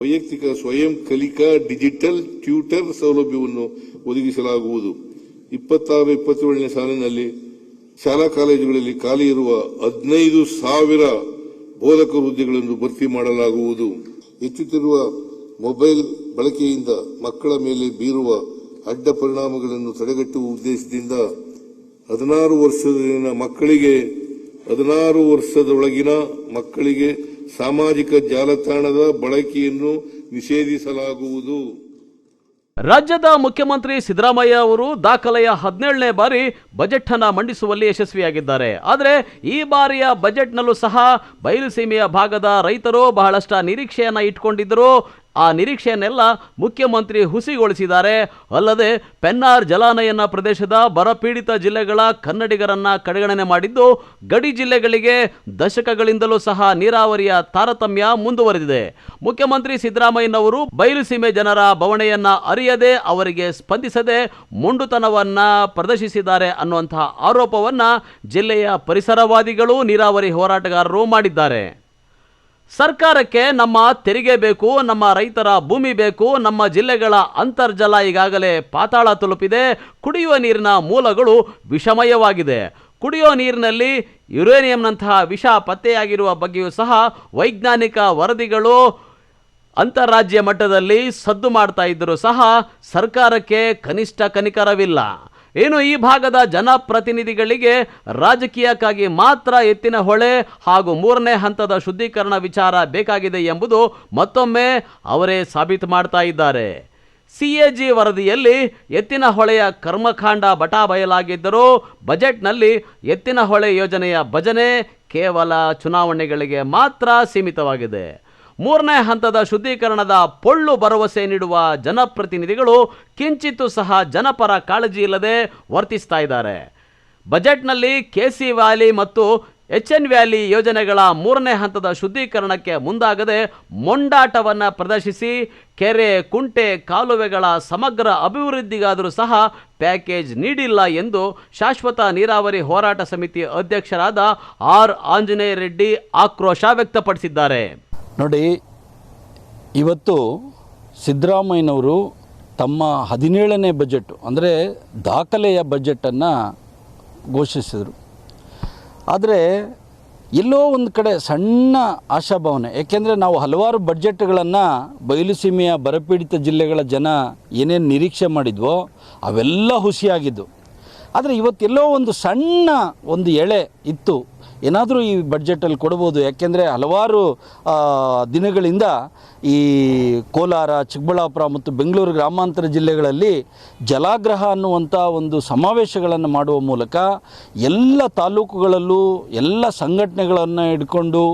ವೈಯಕ್ತಿಕ ಸ್ವಯಂ ಕಲಿಕಾ ಡಿಜಿಟಲ್ ಟ್ಯೂಟರ್ ಸೌಲಭ್ಯವನ್ನು ಒದಗಿಸಲಾಗುವುದು. 26-27ನೇ ಸಾಲಿನಲ್ಲಿ ಶಾಲಾ ಕಾಲೇಜುಗಳಲ್ಲಿ ಖಾಲಿ ಇರುವ 15,000 ಬೋಧಕ ಹುದ್ದೆಗಳನ್ನು ಭರ್ತಿ ಮಾಡಲಾಗುವುದು. ಹೆಚ್ಚುತ್ತಿರುವ ಮೊಬೈಲ್ ಬಳಕೆಯಿಂದ ಮಕ್ಕಳ ಮೇಲೆ ಬೀರುವ ಅಡ್ಡ ಪರಿಣಾಮಗಳನ್ನು ತಡೆಗಟ್ಟುವ ಉದ್ದೇಶದಿಂದ 16 ವರ್ಷದೊಳಗಿನ ಮಕ್ಕಳಿಗೆ ಸಾಮಾಜಿಕ ಜಾಲತಾಣದ ಬಳಕೆಯನ್ನು ನಿಷೇಧಿಸಲಾಗುವುದು. ರಾಜ್ಯದ ಮುಖ್ಯಮಂತ್ರಿ ಸಿದ್ದರಾಮಯ್ಯ ಅವರು ದಾಖಲೆಯ 17ನೇ ಬಾರಿ ಬಜೆಟ್ ಅನ್ನು ಮಂಡಿಸುವಲ್ಲಿ ಯಶಸ್ವಿಯಾಗಿದ್ದಾರೆ. ಆದರೆ ಈ ಬಾರಿಯ ಬಜೆಟ್ನಲ್ಲೂ ಸಹ ಬಯಲುಸೀಮೆಯ ಭಾಗದ ರೈತರು ಬಹಳಷ್ಟು ನಿರೀಕ್ಷೆಯನ್ನು ಇಟ್ಕೊಂಡಿದ್ದರು. ಆ ನಿರೀಕ್ಷೆಯನ್ನೆಲ್ಲ ಮುಖ್ಯಮಂತ್ರಿ ಹುಸಿಗೊಳಿಸಿದ್ದಾರೆ. ಅಲ್ಲದೆ ಪೆನ್ನಾರ್ ಜಲಾನಯನ ಪ್ರದೇಶದ ಬರಪೀಡಿತ ಜಿಲ್ಲೆಗಳ ಕನ್ನಡಿಗರನ್ನ ಕಡೆಗಣನೆ ಮಾಡಿದ್ದು, ಗಡಿ ಜಿಲ್ಲೆಗಳಿಗೆ ದಶಕಗಳಿಂದಲೂ ಸಹ ನೀರಾವರಿಯ ತಾರತಮ್ಯ ಮುಂದುವರೆದಿದೆ. ಮುಖ್ಯಮಂತ್ರಿ ಸಿದ್ದರಾಮಯ್ಯನವರು ಬಯಲುಸೀಮೆ ಜನರ ಬವಣೆಯನ್ನ ಅರಿಯದೆ, ಅವರಿಗೆ ಸ್ಪಂದಿಸದೆ ಮೊಂಡುತನವನ್ನ ಪ್ರದರ್ಶಿಸಿದ್ದಾರೆ ಅನ್ನುವಂತಹ ಆರೋಪವನ್ನ ಜಿಲ್ಲೆಯ ಪರಿಸರವಾದಿಗಳು, ನೀರಾವರಿ ಹೋರಾಟಗಾರರು ಮಾಡಿದ್ದಾರೆ. ಸರ್ಕಾರಕ್ಕೆ ನಮ್ಮ ತೆರಿಗೆ ಬೇಕು, ನಮ್ಮ ರೈತರ ಭೂಮಿ ಬೇಕು, ನಮ್ಮ ಜಿಲ್ಲೆಗಳ ಅಂತರ್ಜಲ ಈಗಾಗಲೇ ಪಾತಾಳ ತಲುಪಿದೆ, ಕುಡಿಯುವ ನೀರಿನ ಮೂಲಗಳು ವಿಷಮಯವಾಗಿದೆ, ಕುಡಿಯುವ ನೀರಿನಲ್ಲಿ ಯುರೇನಿಯಂನಂತಹ ವಿಷ ಪತ್ತೆಯಾಗಿರುವ ಬಗ್ಗೆಯೂ ಸಹ ವೈಜ್ಞಾನಿಕ ವರದಿಗಳು ಅಂತಾರಾಜ್ಯ ಮಟ್ಟದಲ್ಲಿ ಸದ್ದು ಮಾಡ್ತಾ ಇದ್ದರೂ ಸಹ ಸರ್ಕಾರಕ್ಕೆ ಕನಿಷ್ಠ ಕನಿಕರವಿಲ್ಲ. ಏನು ಈ ಭಾಗದ ಜನಪ್ರತಿನಿಧಿಗಳಿಗೆ ರಾಜಕೀಯಕ್ಕಾಗಿ ಮಾತ್ರ ಎತ್ತಿನ ಹೊಳೆ ಹಾಗೂ 3ನೇ ಹಂತದ ಶುದ್ಧೀಕರಣ ವಿಚಾರ ಬೇಕಾಗಿದೆ ಎಂಬುದು ಮತ್ತೊಮ್ಮೆ ಅವರೇ ಸಾಬೀತು ಮಾಡ್ತಾ ಇದ್ದಾರೆ. CAG ವರದಿಯಲ್ಲಿ ಎತ್ತಿನ ಹೊಳೆಯ ಕರ್ಮಕಾಂಡ ಬಟಾಬಯಲಾಗಿದ್ದರೂ ಬಜೆಟ್ನಲ್ಲಿ ಎತ್ತಿನ ಹೊಳೆ ಯೋಜನೆಯ ಭಜನೆ ಕೇವಲ ಚುನಾವಣೆಗಳಿಗೆ ಮಾತ್ರ ಸೀಮಿತವಾಗಿದೆ. 3ನೇ ಹಂತದ ಶುದ್ಧೀಕರಣದ ಪೊಳ್ಳು ಭರವಸೆ ನೀಡುವ ಜನಪ್ರತಿನಿಧಿಗಳು ಕಿಂಚಿತ್ತೂ ಸಹ ಜನಪರ ಕಾಳಜಿ ಇಲ್ಲದೆ ವರ್ತಿಸ್ತಾ ಇದ್ದಾರೆ. ಬಜೆಟ್ನಲ್ಲಿ KC ವ್ಯಾಲಿ ಮತ್ತು HN ವ್ಯಾಲಿ ಯೋಜನೆಗಳ 3ನೇ ಹಂತದ ಶುದ್ಧೀಕರಣಕ್ಕೆ ಮುಂದಾಗದೆ ಮೊಂಡಾಟವನ್ನು ಪ್ರದರ್ಶಿಸಿ ಕೆರೆ, ಕುಂಟೆ, ಕಾಲುವೆಗಳ ಸಮಗ್ರ ಅಭಿವೃದ್ಧಿಗಾದರೂ ಸಹ ಪ್ಯಾಕೇಜ್ ನೀಡಿಲ್ಲ ಎಂದು ಶಾಶ್ವತ ನೀರಾವರಿ ಹೋರಾಟ ಸಮಿತಿ ಅಧ್ಯಕ್ಷರಾದ R ಆಂಜನೇಯ ರೆಡ್ಡಿ ಆಕ್ರೋಶ ವ್ಯಕ್ತಪಡಿಸಿದ್ದಾರೆ. ನೋಡಿ, ಇವತ್ತು ಸಿದ್ದರಾಮಯ್ಯನವರು ತಮ್ಮ 17ನೇ ಬಜೆಟ್ ಅಂದರೆ ದಾಖಲೆಯ ಬಜೆಟನ್ನು ಘೋಷಿಸಿದರು. ಆದರೆ ಎಲ್ಲೋ ಒಂದು ಕಡೆ ಸಣ್ಣ ಆಶಾಭಾವನೆ, ಏಕೆಂದರೆ ನಾವು ಹಲವಾರು ಬಡ್ಜೆಟ್ಗಳನ್ನು ಬಯಲುಸೀಮೆಯ ಬರಪೀಡಿತ ಜಿಲ್ಲೆಗಳ ಜನ ಏನೇನು ನಿರೀಕ್ಷೆ ಮಾಡಿದ್ವೋ ಅವೆಲ್ಲ ಹುಸಿಯಾಗಿದ್ದು. ಆದರೆ ಇವತ್ತೆಲ್ಲೋ ಒಂದು ಸಣ್ಣ ಒಂದು ಎಳೆ ಇತ್ತು, ಏನಾದರೂ ಈ ಬಡ್ಜೆಟಲ್ಲಿ ಕೊಡ್ಬೋದು. ಯಾಕೆಂದರೆ ಹಲವಾರು ದಿನಗಳಿಂದ ಈ ಕೋಲಾರ, ಚಿಕ್ಕಬಳ್ಳಾಪುರ ಮತ್ತು ಬೆಂಗಳೂರು ಗ್ರಾಮಾಂತರ ಜಿಲ್ಲೆಗಳಲ್ಲಿ ಜಲಾಗ್ರಹ ಅನ್ನುವಂಥ ಒಂದು ಸಮಾವೇಶಗಳನ್ನು ಮಾಡುವ ಮೂಲಕ ಎಲ್ಲ ತಾಲೂಕುಗಳಲ್ಲೂ ಎಲ್ಲ ಸಂಘಟನೆಗಳನ್ನು ಹಿಡ್ಕೊಂಡು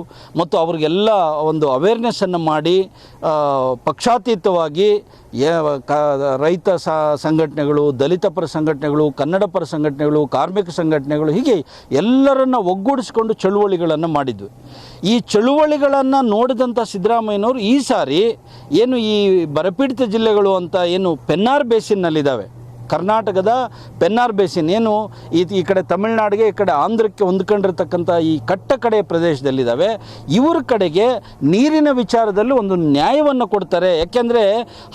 ಮತ್ತು ಅವ್ರಿಗೆಲ್ಲ ಒಂದು ಅವೇರ್ನೆಸ್ಸನ್ನು ಮಾಡಿ ಪಕ್ಷಾತೀತವಾಗಿ ರೈತ ಸಂಘಟನೆಗಳು, ದಲಿತ ಪರ ಸಂಘಟನೆಗಳು, ಕನ್ನಡ ಪರ ಸಂಘಟನೆಗಳು, ಕಾರ್ಮಿಕ ಸಂಘಟನೆಗಳು, ಹೀಗೆ ಎಲ್ಲರನ್ನು ಒಗ್ಗೂಡಿಸಿಕೊಂಡು ಚಳುವಳಿಗಳನ್ನು ಮಾಡಿದ್ವಿ. ಈ ಚಳುವಳಿಗಳನ್ನು ನೋಡಿದಂಥ ಸಿದ್ದರಾಮಯ್ಯನವರು ಈ ಸಾರಿ ಏನು ಈ ಬರಪೀಡಿತ ಜಿಲ್ಲೆಗಳು ಅಂತ ಏನು ಪೆನ್ನಾರ್ ಬೇಸಿನ್ನಲ್ಲಿದ್ದಾವೆ, ಕರ್ನಾಟಕದ ಪೆನ್ನಾರ್ ಬೇಸಿನ್ ಏನು ಈ ಕಡೆ ತಮಿಳುನಾಡಿಗೆ, ಈ ಕಡೆ ಆಂಧ್ರಕ್ಕೆ ಹೊಂದ್ಕೊಂಡಿರ್ತಕ್ಕಂಥ ಈ ಕಟ್ಟಕಡೆಯ ಪ್ರದೇಶದಲ್ಲಿದ್ದಾವೆ, ಇವ್ರ ಕಡೆಗೆ ನೀರಿನ ವಿಚಾರದಲ್ಲಿ ಒಂದು ನ್ಯಾಯವನ್ನು ಕೊಡ್ತಾರೆ. ಯಾಕೆಂದರೆ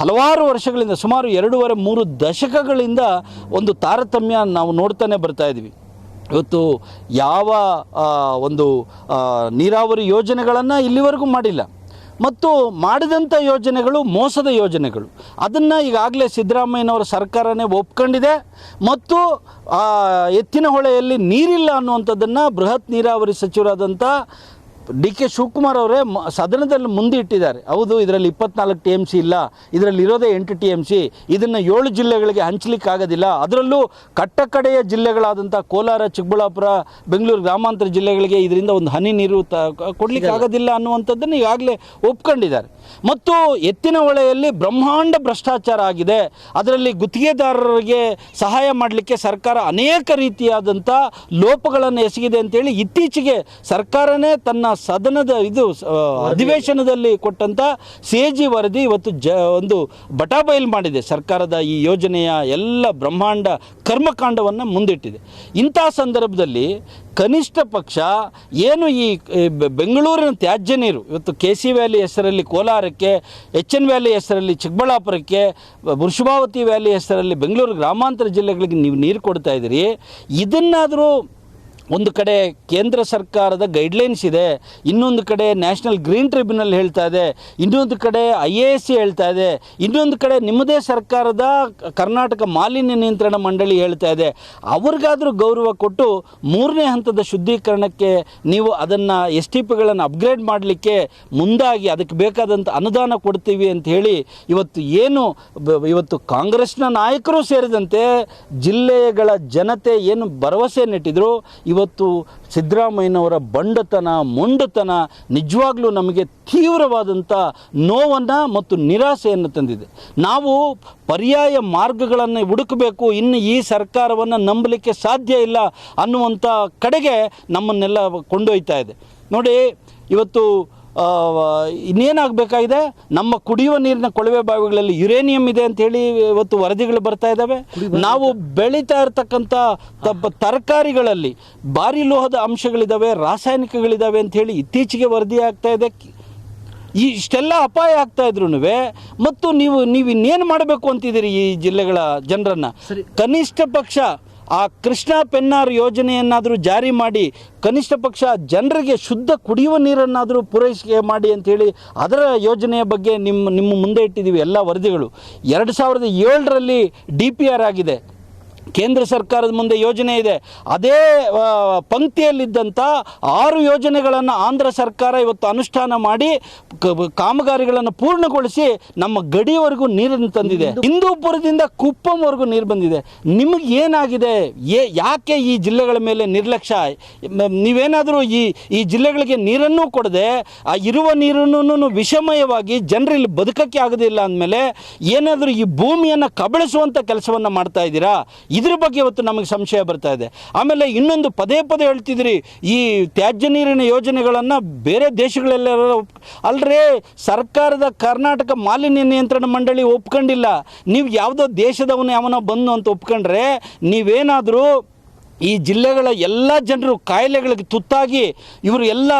ಹಲವಾರು ವರ್ಷಗಳಿಂದ, ಸುಮಾರು 2.5-3 ದಶಕಗಳಿಂದ ಒಂದು ತಾರತಮ್ಯ ನಾವು ನೋಡ್ತಾನೆ ಬರ್ತಾ ಇದ್ವಿ. ಇವತ್ತು ಯಾವ ಒಂದು ನೀರಾವರಿ ಯೋಜನೆಗಳನ್ನು ಇಲ್ಲಿವರೆಗೂ ಮಾಡಿಲ್ಲ ಮತ್ತು ಮಾಡಿದಂಥ ಯೋಜನೆಗಳು ಮೋಸದ ಯೋಜನೆಗಳು. ಅದನ್ನು ಈಗಾಗಲೇ ಸಿದ್ದರಾಮಯ್ಯನವರ ಸರ್ಕಾರನೇ ಒಪ್ಕೊಂಡಿದೆ ಮತ್ತು ಎತ್ತಿನ ಹೊಳೆಯಲ್ಲಿ ನೀರಿಲ್ಲ ಅನ್ನುವಂಥದ್ದನ್ನು ಬೃಹತ್ ನೀರಾವರಿ ಸಚಿವರಾದಂಥ DK ಶಿವಕುಮಾರ್ ಅವರೇ ಸದನದಲ್ಲಿ ಮುಂದೆ ಇಟ್ಟಿದ್ದಾರೆ. ಹೌದು, ಇದರಲ್ಲಿ 24 TMC ಇಲ್ಲ, ಇದರಲ್ಲಿ ಇರೋದೇ 8 TMC, ಇದನ್ನು 7 ಜಿಲ್ಲೆಗಳಿಗೆ ಹಂಚಲಿಕ್ಕಾಗೋದಿಲ್ಲ, ಅದರಲ್ಲೂ ಕಟ್ಟಕಡೆಯ ಜಿಲ್ಲೆಗಳಾದಂಥ ಕೋಲಾರ, ಚಿಕ್ಕಬಳ್ಳಾಪುರ, ಬೆಂಗಳೂರು ಗ್ರಾಮಾಂತರ ಜಿಲ್ಲೆಗಳಿಗೆ ಇದರಿಂದ ಒಂದು ಹನಿ ನೀರು ಕೊಡಲಿಕ್ಕೆ ಆಗೋದಿಲ್ಲ ಅನ್ನುವಂಥದ್ದನ್ನು ಈಗಾಗಲೇ ಒಪ್ಕೊಂಡಿದ್ದಾರೆ. ಮತ್ತು ಎತ್ತಿನ ಹೊಳೆಯಲ್ಲಿ ಬ್ರಹ್ಮಾಂಡ ಭ್ರಷ್ಟಾಚಾರ ಆಗಿದೆ, ಅದರಲ್ಲಿ ಗುತ್ತಿಗೆದಾರರಿಗೆ ಸಹಾಯ ಮಾಡಲಿಕ್ಕೆ ಸರ್ಕಾರ ಅನೇಕ ರೀತಿಯಾದಂಥ ಲೋಪಗಳನ್ನು ಎಸಗಿದೆ ಅಂತೇಳಿ ಇತ್ತೀಚೆಗೆ ಸರ್ಕಾರನೇ ತನ್ನ ಸದನದ ಅಧಿವೇಶನದಲ್ಲಿ ಕೊಟ್ಟಂಥ CAG ವರದಿ ಇವತ್ತು ಒಂದು ಬಟಾಬಯಲು ಮಾಡಿದೆ. ಸರ್ಕಾರದ ಈ ಯೋಜನೆಯ ಎಲ್ಲ ಬ್ರಹ್ಮಾಂಡ ಕರ್ಮಕಾಂಡವನ್ನು ಮುಂದಿಟ್ಟಿದೆ. ಇಂಥ ಸಂದರ್ಭದಲ್ಲಿ ಕನಿಷ್ಠ ಪಕ್ಷ ಏನು ಈ ಬೆಂಗಳೂರಿನ ತ್ಯಾಜ್ಯ ನೀರು ಇವತ್ತು KC ವ್ಯಾಲಿ ಹೆಸರಲ್ಲಿ ಕೋಲಾರಕ್ಕೆ, HN ವ್ಯಾಲಿ ಹೆಸರಲ್ಲಿ ಚಿಕ್ಕಬಳ್ಳಾಪುರಕ್ಕೆ, ವೃಷಭಾವತಿ ವ್ಯಾಲಿ ಹೆಸರಲ್ಲಿ ಬೆಂಗಳೂರು ಗ್ರಾಮಾಂತರ ಜಿಲ್ಲೆಗಳಿಗೆ ನೀವು ನೀರು ಕೊಡ್ತಾ ಇದ್ದೀರಿ. ಇದನ್ನಾದರೂ ಒಂದು ಕಡೆ ಕೇಂದ್ರ ಸರ್ಕಾರದ ಗೈಡ್ಲೈನ್ಸ್ ಇದೆ, ಇನ್ನೊಂದು ಕಡೆ ನ್ಯಾಷನಲ್ ಗ್ರೀನ್ ಟ್ರಿಬ್ಯುನಲ್ ಹೇಳ್ತಾ ಇದೆ, ಇನ್ನೊಂದು ಕಡೆ IASC ಹೇಳ್ತಾ ಇದೆ, ಇನ್ನೊಂದು ಕಡೆ ನಿಮ್ಮದೇ ಸರ್ಕಾರದ ಕರ್ನಾಟಕ ಮಾಲಿನ್ಯ ನಿಯಂತ್ರಣ ಮಂಡಳಿ ಹೇಳ್ತಾ ಇದೆ. ಅವ್ರಿಗಾದರೂ ಗೌರವ ಕೊಟ್ಟು 3ನೇ ಹಂತದ ಶುದ್ಧೀಕರಣಕ್ಕೆ ನೀವು ಅದನ್ನು STPಗಳನ್ನು ಅಪ್ಗ್ರೇಡ್ ಮಾಡಲಿಕ್ಕೆ ಮುಂದಾಗಿ ಅದಕ್ಕೆ ಬೇಕಾದಂಥ ಅನುದಾನ ಕೊಡ್ತೀವಿ ಅಂತ ಹೇಳಿ ಇವತ್ತು ಕಾಂಗ್ರೆಸ್ನ ನಾಯಕರು ಸೇರಿದಂತೆ ಜಿಲ್ಲೆಗಳ ಜನತೆ ಏನು ಭರವಸೆ ನೆಟ್ಟಿದ್ರು, ಇವತ್ತು ಸಿದ್ದರಾಮಯ್ಯನವರ ಬಂಡತನ, ಮೊಂಡತನ ನಿಜವಾಗ್ಲೂ ನಮಗೆ ತೀವ್ರವಾದಂಥ ನೋವನ್ನು ಮತ್ತು ನಿರಾಸೆಯನ್ನು ತಂದಿದೆ. ನಾವು ಪರ್ಯಾಯ ಮಾರ್ಗಗಳನ್ನು ಹುಡುಕಬೇಕು, ಇನ್ನು ಈ ಸರ್ಕಾರವನ್ನು ನಂಬಲಿಕ್ಕೆ ಸಾಧ್ಯ ಇಲ್ಲ ಅನ್ನುವಂಥ ಕಡೆಗೆ ನಮ್ಮನ್ನೆಲ್ಲ ಕೊಂಡೊಯ್ತಾ ಇದೆ. ನೋಡಿ, ಇವತ್ತು ಇನ್ನೇನಾಗಬೇಕಾಗಿದೆ, ನಮ್ಮ ಕುಡಿಯುವ ನೀರಿನ ಕೊಳವೆ ಬಾವಿಗಳಲ್ಲಿ ಯುರೇನಿಯಂ ಇದೆ ಅಂತ ಹೇಳಿ ಇವತ್ತು ವರದಿಗಳು ಬರ್ತಾ ಇದ್ದಾವೆ. ನಾವು ಬೆಳೀತಾ ಇರತಕ್ಕಂಥ ತರಕಾರಿಗಳಲ್ಲಿ ಭಾರಿ ಲೋಹದ ಅಂಶಗಳಿದ್ದಾವೆ, ರಾಸಾಯನಿಕಗಳಿದ್ದಾವೆ ಅಂತ ಹೇಳಿ ಇತ್ತೀಚೆಗೆ ವರದಿ ಆಗ್ತಾ ಇದೆ. ಇಷ್ಟೆಲ್ಲ ಅಪಾಯ ಆಗ್ತಾ ಇದ್ರು ಮತ್ತು ನೀವು ಇನ್ನೇನು ಮಾಡಬೇಕು ಅಂತಿದ್ದೀರಿ ಈ ಜಿಲ್ಲೆಗಳ ಜನರನ್ನು? ಕನಿಷ್ಠ ಪಕ್ಷ ಆ ಕೃಷ್ಣ ಪೆನ್ನಾರ್ ಯೋಜನೆಯನ್ನಾದರೂ ಜಾರಿ ಮಾಡಿ ಕನಿಷ್ಠ ಪಕ್ಷ ಜನರಿಗೆ ಶುದ್ಧ ಕುಡಿಯುವ ನೀರನ್ನಾದರೂ ಪೂರೈಕೆ ಮಾಡಿ ಅಂಥೇಳಿ ಅದರ ಯೋಜನೆಯ ಬಗ್ಗೆ ನಿಮ್ಮ ಮುಂದೆ ಇಟ್ಟಿದ್ದೀವಿ ಎಲ್ಲ ವರದಿಗಳು. 2007ರಲ್ಲಿ DPR ಆಗಿದೆ, ಕೇಂದ್ರ ಸರ್ಕಾರದ ಮುಂದೆ ಯೋಜನೆ ಇದೆ. ಅದೇ ಪಂಕ್ತಿಯಲ್ಲಿದ್ದಂಥ 6 ಯೋಜನೆಗಳನ್ನು ಆಂಧ್ರ ಸರ್ಕಾರ ಇವತ್ತು ಅನುಷ್ಠಾನ ಮಾಡಿ ಕಾಮಗಾರಿಗಳನ್ನು ಪೂರ್ಣಗೊಳಿಸಿ ನಮ್ಮ ಗಡಿಯವರೆಗೂ ನೀರನ್ನು ತಂದಿದೆ. ಹಿಂದೂಪುರದಿಂದ ಕುಪ್ಪಂವರೆಗೂ ನೀರು ಬಂದಿದೆ. ನಿಮಗೆ ಏನಾಗಿದೆ? ಯಾಕೆ ಈ ಜಿಲ್ಲೆಗಳ ಮೇಲೆ ನಿರ್ಲಕ್ಷ್ಯ? ನೀವೇನಾದರೂ ಈ ಜಿಲ್ಲೆಗಳಿಗೆ ನೀರನ್ನೂ ಕೊಡದೆ ಇರುವ ನೀರನ್ನು ವಿಷಮಯವಾಗಿ ಜನರು ಇಲ್ಲಿ ಬದುಕಕ್ಕೆ ಆಗೋದಿಲ್ಲ ಅಂದಮೇಲೆ ಏನಾದರೂ ಈ ಭೂಮಿಯನ್ನು ಕಬಳಿಸುವಂಥ ಕೆಲಸವನ್ನು ಮಾಡ್ತಾ ಇದ್ದೀರಾ? ಇದ್ರ ಬಗ್ಗೆ ಇವತ್ತು ನಮಗೆ ಸಂಶಯ ಬರ್ತಾ ಇದೆ. ಆಮೇಲೆ ಇನ್ನೊಂದು ಪದೇ ಹೇಳ್ತಿದ್ರಿ, ಈ ತ್ಯಾಜ್ಯ ನೀರಿನ ಯೋಜನೆಗಳನ್ನು ಬೇರೆ ದೇಶಗಳೆಲ್ಲ ಅಲ್ರೇ, ಸರ್ಕಾರದ ಕರ್ನಾಟಕ ಮಾಲಿನ್ಯ ನಿಯಂತ್ರಣ ಮಂಡಳಿ ಒಪ್ಕೊಂಡಿಲ್ಲ. ನೀವು ಯಾವುದೋ ದೇಶದವನು ಯಾವನೋ ಬಂದು ಅಂತ ಒಪ್ಕೊಂಡ್ರೆ ನೀವೇನಾದರೂ ಈ ಜಿಲ್ಲೆಗಳ ಎಲ್ಲ ಜನರು ಕಾಯಿಲೆಗಳಿಗೆ ತುತ್ತಾಗಿ ಇವರು ಎಲ್ಲ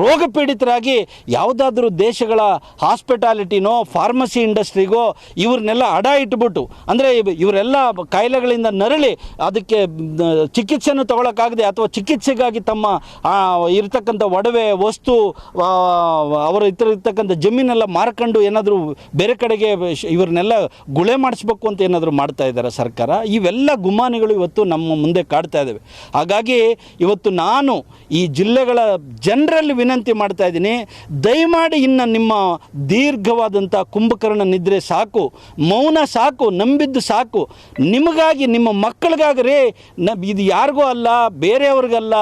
ರೋಗ ಪೀಡಿತರಾಗಿ ಯಾವುದಾದ್ರೂ ದೇಶಗಳ ಹಾಸ್ಪಿಟಾಲಿಟಿನೋ ಫಾರ್ಮಸಿ ಇಂಡಸ್ಟ್ರಿಗೋ ಇವ್ರನ್ನೆಲ್ಲ ಅಡ ಇಟ್ಬಿಟ್ಟು, ಅಂದರೆ ಇವರೆಲ್ಲ ಕಾಯಿಲೆಗಳಿಂದ ನರಳಿ ಅದಕ್ಕೆ ಚಿಕಿತ್ಸೆಯನ್ನು ತಗೊಳ್ಳೋಕ್ಕಾಗದೆ ಅಥವಾ ಚಿಕಿತ್ಸೆಗಾಗಿ ತಮ್ಮ ಇರ್ತಕ್ಕಂಥ ಒಡವೆ ವಸ್ತು ಅವರ ಇರ್ತಕ್ಕಂಥ ಜಮೀನೆಲ್ಲ ಮಾರ್ಕೊಂಡು ಏನಾದರೂ ಬೇರೆ ಕಡೆಗೆ ಇವ್ರನ್ನೆಲ್ಲ ಗುಳೆ ಮಾಡಿಸ್ಬೇಕು ಅಂತ ಏನಾದರೂ ಮಾಡ್ತಾ ಇದ್ದಾರೆ ಸರ್ಕಾರ. ಇವೆಲ್ಲ ಗುಮಾನಿಗಳು ಇವತ್ತು ನಮ್ಮ ಮುಂದೆ ಕಾಡ್ತಾ ಇದ್ದಾವೆ. ಹಾಗಾಗಿ ಇವತ್ತು ನಾನು ಈ ಜಿಲ್ಲೆಗಳ ಜನರಲ್ಲಿ ವಿನಂತಿ ಮಾಡ್ತಾ ಇದ್ದೀನಿ, ದಯಮಾಡಿ ಇನ್ನು ನಿಮ್ಮ ದೀರ್ಘವಾದಂಥ ಕುಂಭಕರ್ಣ ನಿದ್ರೆ ಸಾಕು, ಮೌನ ಸಾಕು, ನಂಬಿದ್ದು ಸಾಕು. ನಿಮಗಾಗಿ, ನಿಮ್ಮ ಮಕ್ಕಳಿಗಾಗ್ರಿ, ಇದು ಯಾರಿಗೂ ಅಲ್ಲ, ಬೇರೆಯವ್ರಿಗಲ್ಲ,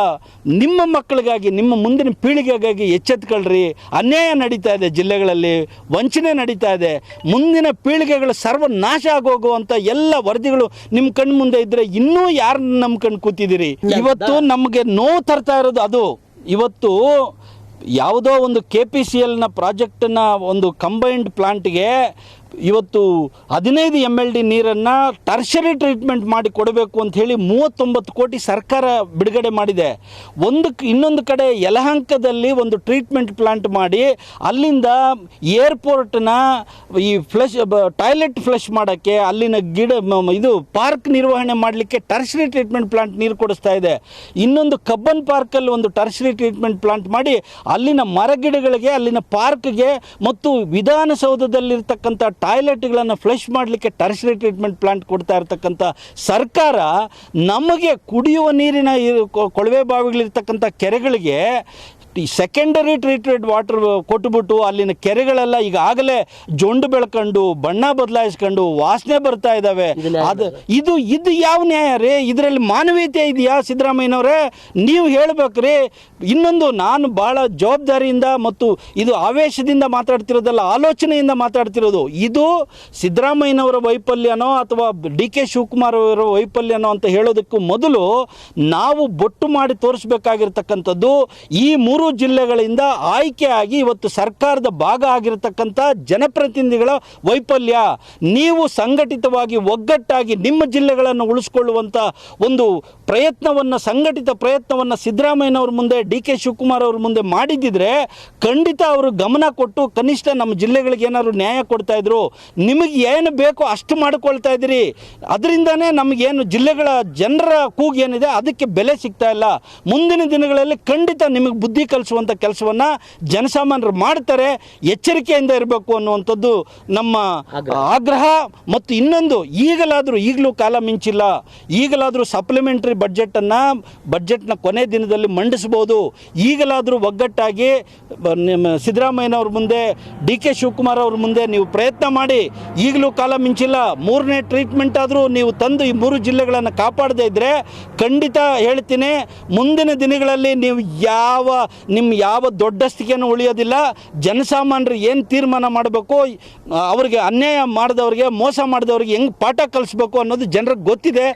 ನಿಮ್ಮ ಮಕ್ಕಳಿಗಾಗಿ, ನಿಮ್ಮ ಮುಂದಿನ ಪೀಳಿಗೆಗಾಗಿ ಎಚ್ಚೆತ್ಕೊಳ್ರಿ. ಅನ್ಯಾಯ ನಡೀತಾ ಇದೆ ಜಿಲ್ಲೆಗಳಲ್ಲಿ, ವಂಚನೆ ನಡೀತಾ ಇದೆ, ಮುಂದಿನ ಪೀಳಿಗೆಗಳು ಸರ್ವನಾಶ ಆಗೋಗುವಂಥ ಎಲ್ಲ ವರದಿಗಳು ನಿಮ್ಮ ಕಣ್ಣು ಮುಂದೆ ಇದ್ದರೆ ಇನ್ನೂ ಯಾರು ನಮ್ಮ ಕಣ್ಣು ಕೂತಿದ್ದೀರಿ? ಇವತ್ತು ನಮಗೆ ನೋವು ತರ್ತಾ ಇರೋದು ಅದು. ಇವತ್ತು ಯಾವುದೋ ಒಂದು KPCLನ ಪ್ರಾಜೆಕ್ಟನ್ನ ಒಂದು ಕಂಬೈನ್ಡ್ ಪ್ಲಾಂಟ್ಗೆ ಇವತ್ತು 15 MLD ನೀರನ್ನು ಟರ್ಷರಿ ಟ್ರೀಟ್ಮೆಂಟ್ ಮಾಡಿ ಕೊಡಬೇಕು ಅಂತ ಹೇಳಿ 39 ಕೋಟಿ ಸರ್ಕಾರ ಬಿಡುಗಡೆ ಮಾಡಿದೆ. ಇನ್ನೊಂದು ಕಡೆ ಯಲಹಂಕದಲ್ಲಿ ಒಂದು ಟ್ರೀಟ್ಮೆಂಟ್ ಪ್ಲಾಂಟ್ ಮಾಡಿ ಅಲ್ಲಿಂದ ಏರ್ಪೋರ್ಟ್ನ ಈ ಟಾಯ್ಲೆಟ್ ಫ್ಲಶ್ ಮಾಡೋಕ್ಕೆ, ಅಲ್ಲಿನ ಇದು ಪಾರ್ಕ್ ನಿರ್ವಹಣೆ ಮಾಡಲಿಕ್ಕೆ ಟರ್ಷರಿ ಟ್ರೀಟ್ಮೆಂಟ್ ಪ್ಲಾಂಟ್ ನೀರು ಕೊಡಿಸ್ತಾ ಇದೆ. ಇನ್ನೊಂದು ಕಬ್ಬನ್ ಪಾರ್ಕಲ್ಲಿ ಒಂದು ಟರ್ಷರಿ ಟ್ರೀಟ್ಮೆಂಟ್ ಪ್ಲಾಂಟ್ ಮಾಡಿ ಅಲ್ಲಿನ ಮರಗಿಡಗಳಿಗೆ, ಅಲ್ಲಿನ ಪಾರ್ಕ್ಗೆ ಮತ್ತು ವಿಧಾನಸೌಧದಲ್ಲಿರ್ತಕ್ಕಂಥ ಟಾಯ್ಲೆಟ್ಗಳನ್ನು ಫ್ಲಶ್ ಮಾಡಲಿಕ್ಕೆ ಟರ್ಷರಿ ಟ್ರೀಟ್ಮೆಂಟ್ ಪ್ಲಾಂಟ್ ಕೊಡ್ತಾ ಇರ್ತಕ್ಕಂಥ ಸರ್ಕಾರ ನಮಗೆ ಕುಡಿಯುವ ನೀರಿನ ಕೊಳವೆ ಬಾವಿಗಳಿರ್ತಕ್ಕಂಥ ಕೆರೆಗಳಿಗೆ ಸೆಕೆಂಡರಿ ಟ್ರೀಟೆಡ್ ವಾಟರ್ ಕೊಟ್ಟುಬಿಟ್ಟು ಅಲ್ಲಿನ ಕೆರೆಗಳೆಲ್ಲ ಈಗಾಗಲೇ ಜೊಂಡು ಬೆಳ್ಕೊಂಡು ಬಣ್ಣ ಬದಲಾಯಿಸ್ಕೊಂಡು ವಾಸನೆ ಬರ್ತಾ ಇದ್ದಾವೆ. ಇದು ಯಾವ ನ್ಯಾಯ ರೀ? ಇದರಲ್ಲಿ ಮಾನವೀಯತೆ ಇದೆಯಾ ಸಿದ್ದರಾಮಯ್ಯನವರೇ? ನೀವು ಹೇಳಬೇಕ್ರಿ. ಇನ್ನೊಂದು, ನಾನು ಭಾಳ ಜವಾಬ್ದಾರಿಯಿಂದ ಮತ್ತು ಇದು ಆವೇಶದಿಂದ ಮಾತಾಡ್ತಿರೋದಲ್ಲ, ಆಲೋಚನೆಯಿಂದ ಮಾತಾಡ್ತಿರೋದು. ಇದು ಸಿದ್ದರಾಮಯ್ಯನವರ ವೈಫಲ್ಯನೋ ಅಥವಾ DK ಶಿವಕುಮಾರ್ ಅವರ ವೈಫಲ್ಯನೋ ಅಂತ ಹೇಳೋದಕ್ಕೂ ಮೊದಲು ನಾವು ಬೊಟ್ಟು ಮಾಡಿ ತೋರಿಸ್ಬೇಕಾಗಿರ್ತಕ್ಕಂಥದ್ದು ಈ 3 3 ಜಿಲ್ಲೆಗಳಿಂದ ಆಯ್ಕೆಯಾಗಿ ಇವತ್ತು ಸರ್ಕಾರದ ಭಾಗ ಆಗಿರತಕ್ಕಂಥ ಜನಪ್ರತಿನಿಧಿಗಳ ವೈಫಲ್ಯ. ನೀವು ಸಂಘಟಿತವಾಗಿ ಒಗ್ಗಟ್ಟಾಗಿ ನಿಮ್ಮ ಜಿಲ್ಲೆಗಳನ್ನು ಉಳಿಸ್ಕೊಳ್ಳುವಂಥ ಒಂದು ಪ್ರಯತ್ನವನ್ನು, ಸಂಘಟಿತ ಪ್ರಯತ್ನವನ್ನು ಸಿದ್ದರಾಮಯ್ಯನವ್ರ ಮುಂದೆ, ಡಿ ಕೆ ಶಿವಕುಮಾರ್ ಅವ್ರ ಮುಂದೆ ಮಾಡಿದ್ದಿದ್ರೆ ಖಂಡಿತ ಅವರು ಗಮನ ಕೊಟ್ಟು ಕನಿಷ್ಠ ನಮ್ಮ ಜಿಲ್ಲೆಗಳಿಗೆ ಏನಾದ್ರು ನ್ಯಾಯ ಕೊಡ್ತಾ ಇದ್ರು. ನಿಮಗೆ ಏನು ಬೇಕೋ ಅಷ್ಟು ಮಾಡ್ಕೊಳ್ತಾ ಇದ್ದೀರಿ, ಅದರಿಂದನೇ ನಮಗೇನು ಜಿಲ್ಲೆಗಳ ಜನರ ಕೂಗು ಏನಿದೆ ಅದಕ್ಕೆ ಬೆಲೆ ಸಿಗ್ತಾ ಇಲ್ಲ. ಮುಂದಿನ ದಿನಗಳಲ್ಲಿ ಖಂಡಿತ ನಿಮಗೆ ಬುದ್ಧಿ ಕಲಿಸುವಂಥ ಕೆಲಸವನ್ನು ಜನಸಾಮಾನ್ಯರು ಮಾಡ್ತಾರೆ. ಎಚ್ಚರಿಕೆಯಿಂದ ಇರಬೇಕು ಅನ್ನುವಂಥದ್ದು ನಮ್ಮ ಆಗ್ರಹ. ಮತ್ತು ಇನ್ನೊಂದು, ಈಗಲೂ ಕಾಲ ಮಿಂಚಿಲ್ಲ, ಈಗಲಾದರೂ ಸಪ್ಲಿಮೆಂಟ್ರಿ ಬಡ್ಜೆಟ್ನ ಕೊನೆ ದಿನದಲ್ಲಿ ಮಂಡಿಸ್ಬೋದು. ಈಗಲಾದರೂ ಒಗ್ಗಟ್ಟಾಗಿ ಸಿದ್ದರಾಮಯ್ಯನವ್ರ ಮುಂದೆ, ಡಿ ಕೆ ಶಿವಕುಮಾರ್ ಅವ್ರ ಮುಂದೆ ನೀವು ಪ್ರಯತ್ನ ಮಾಡಿ. ಈಗಲೂ ಕಾಲ ಮಿಂಚಿಲ್ಲ. 3ನೇ ಟ್ರೀಟ್ಮೆಂಟ್ ಆದರೂ ನೀವು ತಂದು ಈ 3 ಜಿಲ್ಲೆಗಳನ್ನು ಕಾಪಾಡದೇ ಇದ್ದರೆ ಖಂಡಿತ ಹೇಳ್ತೀನಿ, ಮುಂದಿನ ದಿನಗಳಲ್ಲಿ ನೀವು ಯಾವ ದೊಡ್ಡಸ್ತಿಕೆನೂ ಉಳಿಯೋದಿಲ್ಲ. ಜನಸಾಮಾನ್ಯರು ಏನು ತೀರ್ಮಾನ ಮಾಡಬೇಕು, ಅವರಿಗೆ ಅನ್ಯಾಯ ಮಾಡಿದವ್ರಿಗೆ, ಮೋಸ ಮಾಡಿದವ್ರಿಗೆ ಹೆಂಗೆ ಪಾಠ ಕಲಿಸ್ಬೇಕು ಅನ್ನೋದು ಜನರಿಗೆ ಗೊತ್ತಿದೆ.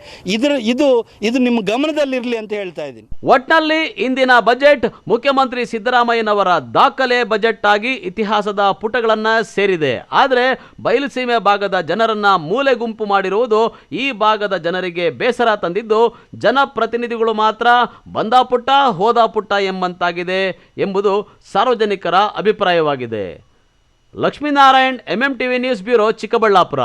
ಇದು ನಿಮ್ಮ ಗಮನದಲ್ಲಿರಲಿ ಅಂತ ಹೇಳ್ತಾ ಇದ್ದೀನಿ. ಒಟ್ನಲ್ಲಿ ಇಂದಿನ ಬಜೆಟ್ ಮುಖ್ಯಮಂತ್ರಿ ಸಿದ್ದರಾಮಯ್ಯನವರ ದಾಖಲೆ ಬಜೆಟ್ ಆಗಿ ಇತಿಹಾಸದ ಪುಟಗಳನ್ನ ಸೇರಿದೆ. ಆದರೆ ಬಯಲುಸೀಮೆ ಭಾಗದ ಜನರನ್ನ ಮೂಲೆ ಗುಂಪು ಮಾಡಿರುವುದು ಈ ಭಾಗದ ಜನರಿಗೆ ಬೇಸರ ತಂದಿದ್ದು, ಜನಪ್ರತಿನಿಧಿಗಳು ಮಾತ್ರ ಬಂದ ಪುಟ್ಟ ಹೋದ ಪುಟ್ಟ ಎಂಬಂತಾಗಿದೆ ಎಂಬುದು ಸಾರ್ವಜನಿಕರ ಅಭಿಪ್ರಾಯವಾಗಿದೆ. Lakshminarayan, MMTV news bureau, Chikkaballapur.